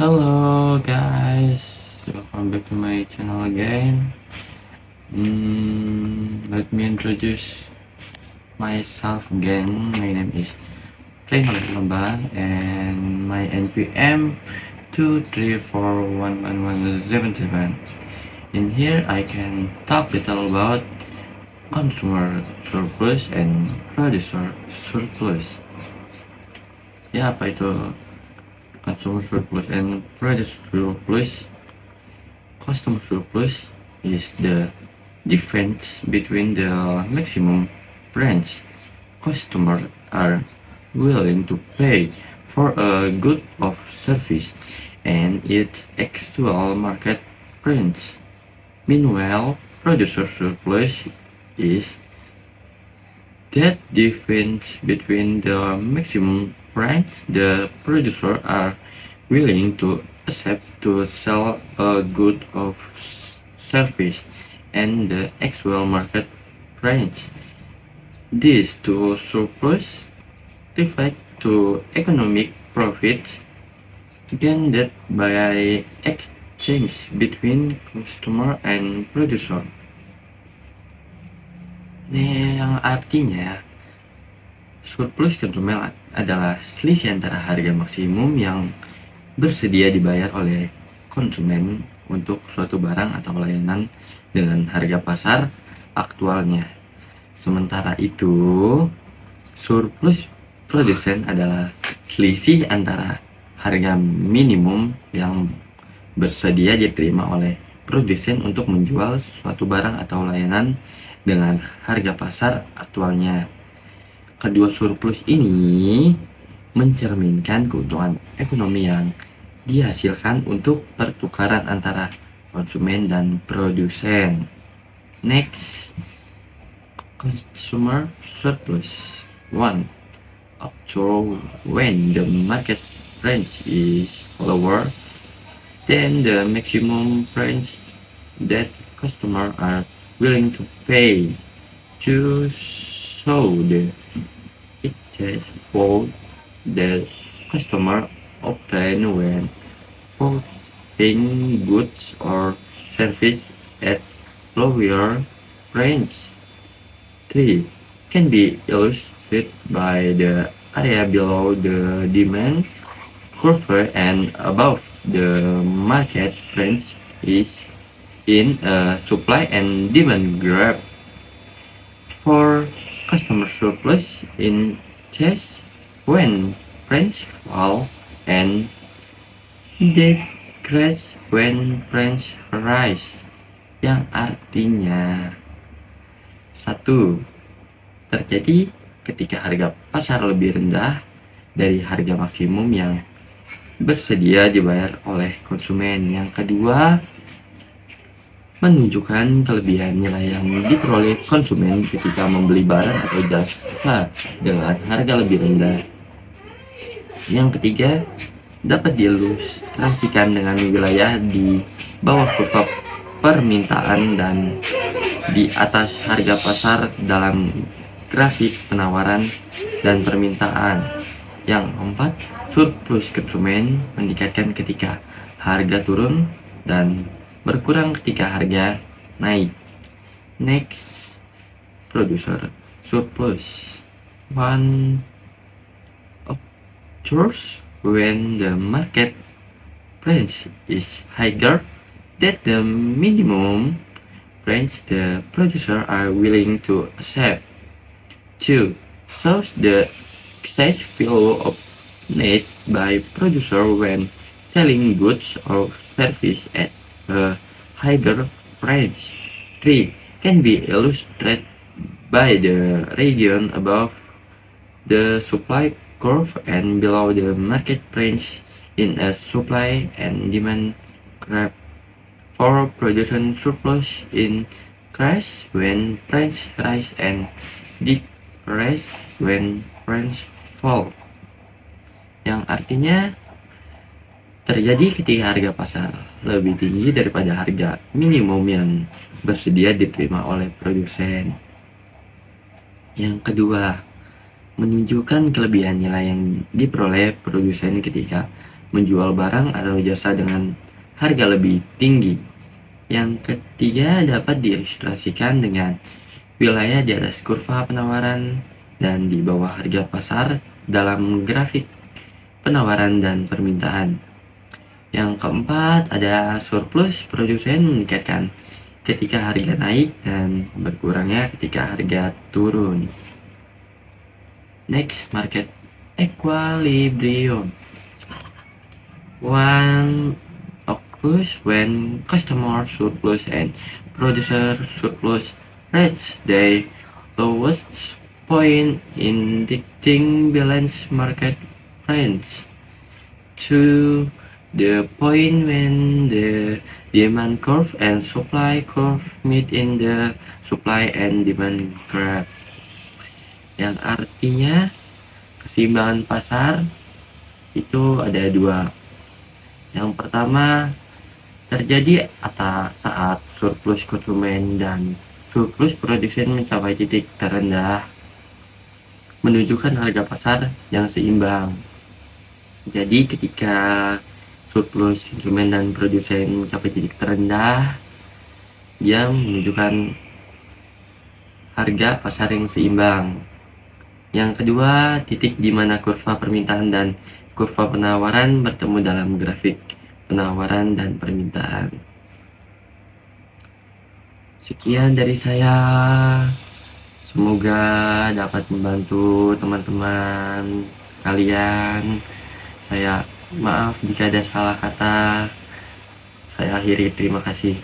Hello guys, welcome back to my channel again. Let me introduce myself again. My name is Reynolds Lamban and my NPM 2341177. In here I can talk little about consumer surplus and producer surplus. Ya, apa itu consumer surplus and producer surplus? Customer surplus is the difference between the maximum price customers are willing to pay for a good or service and its actual market price. Meanwhile, producer surplus is that difference between the maximum price the producer are willing to accept to sell a good or service and the actual market price. These two surplus reflect to economic profits gained by exchange between customer and producer. Yang artinya surplus konsumen adalah selisih antara harga maksimum yang bersedia dibayar oleh konsumen untuk suatu barang atau layanan dengan harga pasar aktualnya. Sementara itu, surplus produsen adalah selisih antara harga minimum yang bersedia diterima oleh produsen untuk menjual suatu barang atau layanan dengan harga pasar aktualnya. Kedua surplus ini mencerminkan keuntungan ekonomi yang dihasilkan untuk pertukaran antara konsumen dan produsen. Next, consumer surplus. 1. Occur when the market price is lower than the maximum price that customers are willing to pay. To show the excess for the customer obtain when purchasing goods or service at lower price. 3. Can be illustrated by the area below the demand curve and above the market price is in a supply and demand graph. For customer surplus in case when price fall and decrease when price rise, yang artinya 1. Terjadi ketika harga pasar lebih rendah dari harga maksimum yang bersedia dibayar oleh konsumen. Yang kedua, menunjukkan kelebihan nilai yang diperoleh konsumen ketika membeli barang atau jasa dengan harga lebih rendah. Yang ketiga, dapat diilustrasikan dengan wilayah di bawah kurva permintaan dan di atas harga pasar dalam grafik penawaran dan permintaan. Yang keempat, surplus konsumen mendekatkan ketika harga turun dan berkurang ketika harga naik. Next, producer surplus. 1. Occurs when the market price is higher than the minimum price the producer are willing to accept. 2. Shows the excess value of need by producer when selling goods or service at a higher price. 3. Can be illustrated by the region above the supply curve and below the market price in a supply and demand graph. For production surplus in crash when price rise and decrease when price fall, yang artinya terjadi ketika harga pasar lebih tinggi daripada harga minimum yang bersedia diterima oleh produsen. Yang kedua, menunjukkan kelebihan nilai yang diperoleh produsen ketika menjual barang atau jasa dengan harga lebih tinggi. Yang ketiga dapat diilustrasikan dengan wilayah di atas kurva penawaran dan di bawah harga pasar dalam grafik penawaran dan permintaan. Yang keempat ada surplus produsen meningkatkan ketika harga naik dan berkurangnya ketika harga turun. Next, market equilibrium. One occurs when customer surplus and producer surplus reach their lowest point, indicating balance market range. To the point when the demand curve and supply curve meet in the supply and demand graph, yang artinya keseimbangan pasar itu ada dua. Yang pertama terjadi saat surplus konsumen dan surplus produsen mencapai titik terendah, menunjukkan harga pasar yang seimbang. Jadi ketika surplus konsumen dan produsen mencapai titik terendah, dia menunjukkan harga pasar yang seimbang. Yang kedua, titik di mana kurva permintaan dan kurva penawaran bertemu dalam grafik penawaran dan permintaan. Sekian dari saya. Semoga dapat membantu teman-teman sekalian. Saya maaf jika ada salah kata. Saya akhiri, terima kasih.